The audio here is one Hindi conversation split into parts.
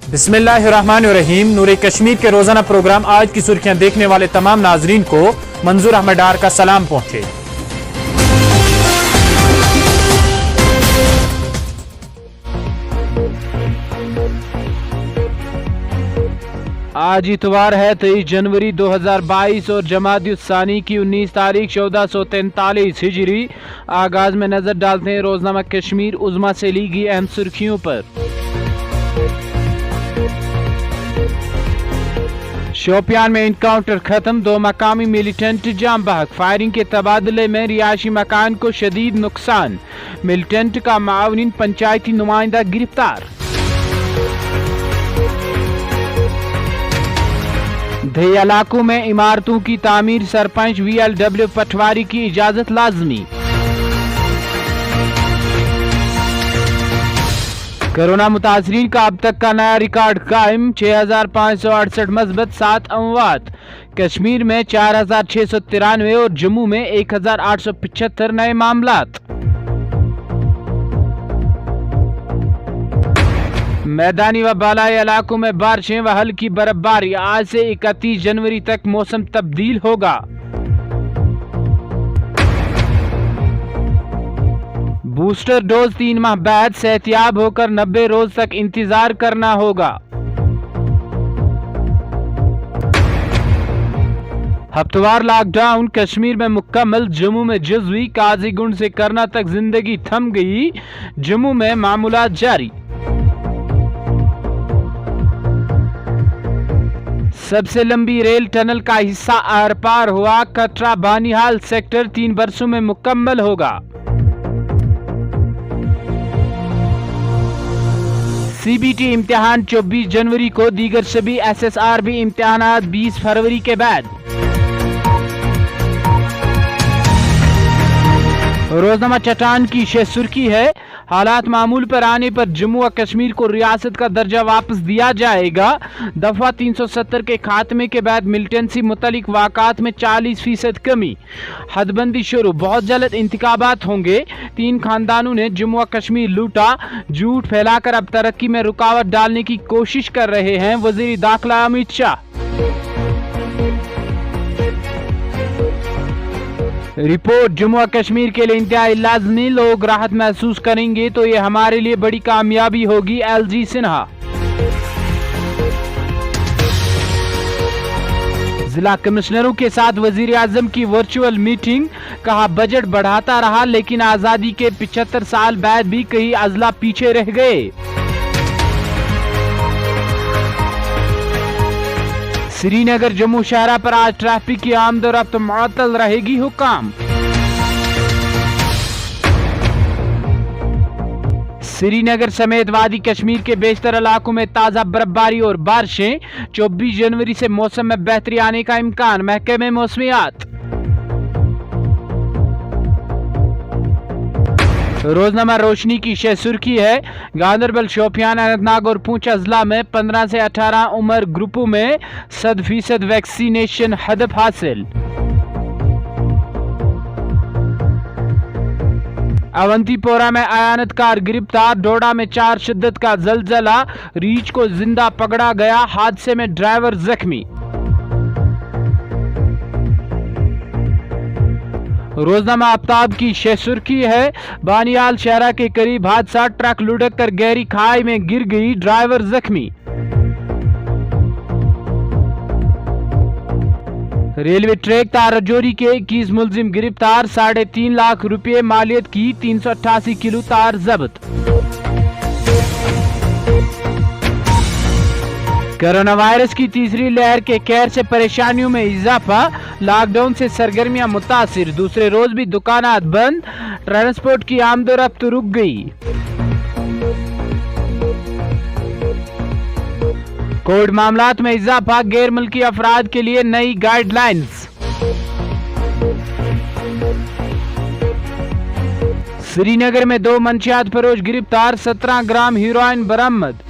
बिस्मिल्लाहिर्रहमानिर्रहीम। नूरे कश्मीर के रोजाना प्रोग्राम आज की सुर्खियां देखने वाले तमाम नाजरीन को मंजूर अहमद डार का सलाम पहुंचे। आज इतवार है 23 जनवरी 2022 और जमात-उस-सानी की 19 तारीख 1443 हिजरी। आगाज में नजर डालते हैं रोजनामा कश्मीर उज़्मा से ली गई अहम सुर्खियों पर। शोपियान में इनकाउंटर खत्म, 2 मकामी मिलिटेंट जाम बहक। फायरिंग के तबादले में रिहायशी मकान को शदीद नुकसान, मिलिटेंट का मावनिन पंचायती नुमाइंदा गिरफ्तार। दही इलाकों में इमारतों की तामीर, सरपंच VLW पटवारी की इजाजत लाजमी। कोरोना मुतासरीन का अब तक का नया रिकॉर्ड कायम, 6568 मस्बत, 7 अमवात। कश्मीर में 4693 और जम्मू में 1875 नए मामलात। मैदानी व बालाई इलाकों में बारिशें व हल्की बर्फबारी। आज से 31 जनवरी तक मौसम तब्दील होगा। बूस्टर डोज 3 माह बाद, सेहतियाब होकर 90 रोज तक इंतजार करना होगा। हफ्तेवार लॉकडाउन कश्मीर में मुकम्मल, जम्मू में जुज़वी, काजीगुंड से करना तक जिंदगी थम गई, जम्मू में मामूलात जारी। सबसे लंबी रेल टनल का हिस्सा आर पार हुआ, कटरा बानिहाल सेक्टर 3 वर्षों में मुकम्मल होगा। CBT इम्तिहान 24 जनवरी को, दीगर सभी SSRB इम्तिहानात 20 फरवरी के बाद। रोजनामा चट्टान की शेष सुर्खी है, हालात मामूल पर आने पर जम्मू व कश्मीर को रियासत का दर्जा वापस दिया जाएगा। दफा 370 के खात्मे के बाद मिलिटेंसी मुतलिक वाक़ात में 40% कमी। हदबंदी शुरू, बहुत जल्द इंतखाबात होंगे। 3 खानदानों ने जम्मू व कश्मीर लूटा, झूठ फैलाकर अब तरक्की में रुकावट डालने की कोशिश कर रहे हैं वज़ीर दाखिला अमित शाह। रिपोर्ट, जम्मू और कश्मीर के लिए इंतहाई लाज़मी, लोग राहत महसूस करेंगे तो ये हमारे लिए बड़ी कामयाबी होगी, LG सिन्हा। जिला कमिश्नरों के साथ वजीर आजम की वर्चुअल मीटिंग, कहा बजट बढ़ाता रहा लेकिन आजादी के 75 साल बाद भी कई अजला पीछे रह गए। श्रीनगर जम्मू शहरा पर आज ट्रैफिक की आमदोरफ्त मुअत्तल रहेगी, हुक्म। श्रीनगर समेत वादी कश्मीर के बेशतर इलाकों में ताज़ा बर्फबारी और बारिशें, 24 जनवरी से मौसम में बेहतरी आने का इम्कान, महकमे मौसमियात। रोजनामा रोशनी की शेष सुर्खी है, गांदरबल, शोपियान, अनंतनाग और पूंछ अजला में 15 से 18 उम्र ग्रुपों में 100% वैक्सीनेशन हदफ हासिल। अवंतीपोरा में आयानतकार गिरफ्तार, डोडा में 4 शिद्दत का जलजला, रीछ को जिंदा पकड़ा गया, हादसे में ड्राइवर जख्मी। रोजनामा आफ्ताब की शेष सुर्खी है, बानियाल शहरा के करीब हादसा, ट्रक लुढ़क कर गहरी खाई में गिर गई, ड्राइवर जख्मी। रेलवे ट्रैक तारजोरी के 21 मुलजिम गिरफ्तार, 3.5 लाख रुपए मालियत की 388 किलो तार जब्त। कोरोना वायरस की तीसरी लहर के कहर से परेशानियों में इजाफा, लॉकडाउन से सरगर्मियां मुतासिर, दूसरे रोज भी दुकानात बंद, ट्रांसपोर्ट की आमदोरफ्त रुक गई। कोविड मामलात में इजाफा, गैर मुल्की अफराद के लिए नई गाइडलाइंस। श्रीनगर में 2 मंशियात फरोश गिरफ्तार, 17 ग्राम हेरोइन बरामद।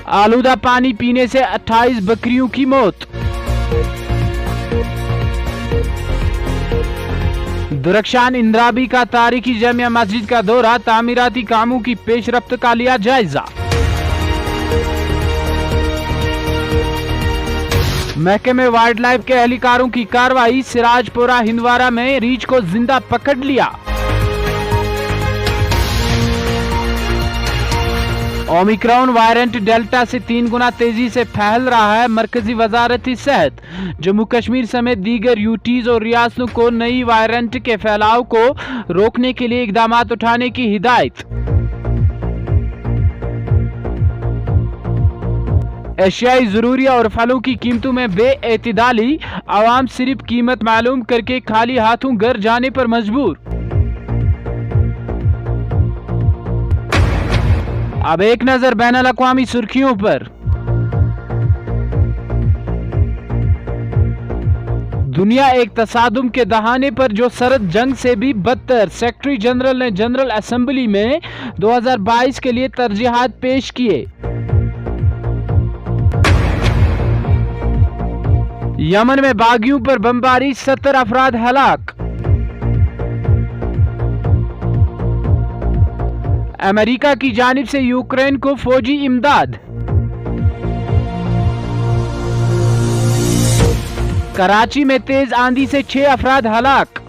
आलूदा पानी पीने से 28 बकरियों की मौत। दुरख्शान इंद्राबी का तारीखी जामिया मस्जिद का दौरा, तामीराती कामों की पेशरफ्त का लिया जायजा। महकमे वाइल्ड लाइफ के एहलकारों की कार्रवाई, सिराजपुरा हिंदवारा में रीछ को जिंदा पकड़ लिया। ओमिक्रॉन वायरेंट डेल्टा से 3 गुना तेजी से फैल रहा है। मरकजी वजारत सेहत जम्मू कश्मीर समेत दीगर यूटीज और रियासतों को नई वायरेंट के फैलाव को रोकने के लिए इकदाम उठाने की हिदायत। एशियाई जरूरिया और फलों की कीमतों में बेएतिदाली, आवाम सिर्फ कीमत मालूम करके खाली हाथों घर जाने पर मजबूर। अब एक नजर बैनुल अक़वामी सुर्खियों पर। दुनिया एक तसादुम के दहाने पर जो सरद जंग से भी बदतर, सेक्रेटरी जनरल ने जनरल असेंबली में 2022 के लिए तरजीहात पेश किए। यमन में बागियों पर बमबारी, 70 अफराद हलाक। अमेरिका की जानिब से यूक्रेन को फौजी इमदाद। कराची में तेज आंधी से 6 अफराद हलाक।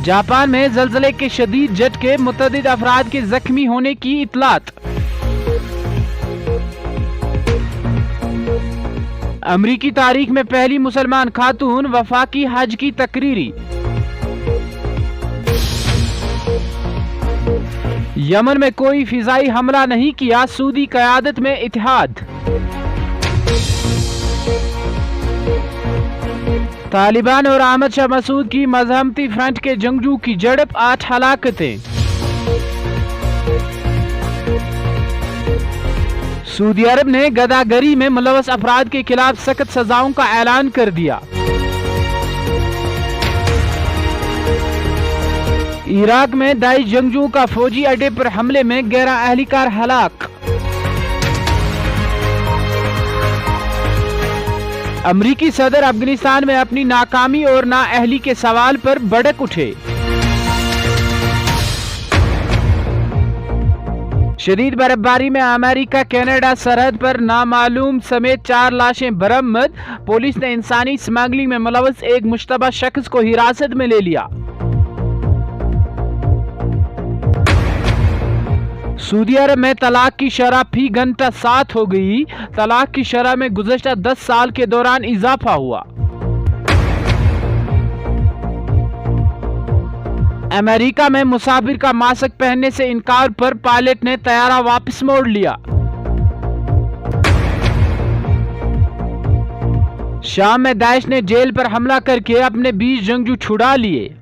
जापान में जलजले के शदीद झटके, मुतअद्दिद अफराद के जख्मी होने की इतलात। अमरीकी तारीख में पहली मुसलमान खातून वफाकी हज की तकरीरी। यमन में कोई फिजाई हमला नहीं किया, सऊदी क़यादत में इत्तेहाद। तालिबान और अहमद शाह मसूद की मजहमती फ्रंट के जंगजू की झड़प, 8 हलाकतें। सऊदी अरब ने गदागरी में मुलव्वस अफराद के खिलाफ सख्त सजाओं का ऐलान कर दिया। इराक में दाइश जंगजुओं का फौजी अड्डे पर हमले में 11 एहलकार हलाक। अमरीकी सदर अफगानिस्तान में अपनी नाकामी और नाअहली के सवाल पर भड़क उठे। शदीद बर्फबारी में अमेरिका कनाडा सरहद पर नामालूम समेत 4 लाशें बरामद। पुलिस ने इंसानी स्मगलिंग में मुलव्वस एक मुश्तबा शख्स को हिरासत में ले लिया। सऊदी अरब में तलाक की शरह फी घंटा 7 हो गई। तलाक की शरह में गुज़श्ता 10 साल के दौरान इजाफा हुआ। अमेरिका में मुसाफिर का मास्क पहनने से इनकार पर पायलट ने तैयारा वापस मोड़ लिया। शाम में दाइश ने जेल पर हमला करके अपने 20 जंगजू छुड़ा लिए।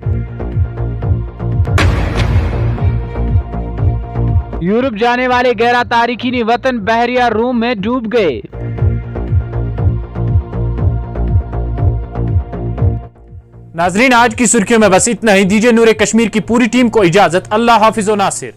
यूरोप जाने वाले 11 तारिकीन वतन बहरिया रूम में डूब गए। नाजरीन, आज की सुर्खियों में बस इतना ही। दीजिए नूरे कश्मीर की पूरी टीम को इजाजत। अल्लाह हाफिज व नासिर।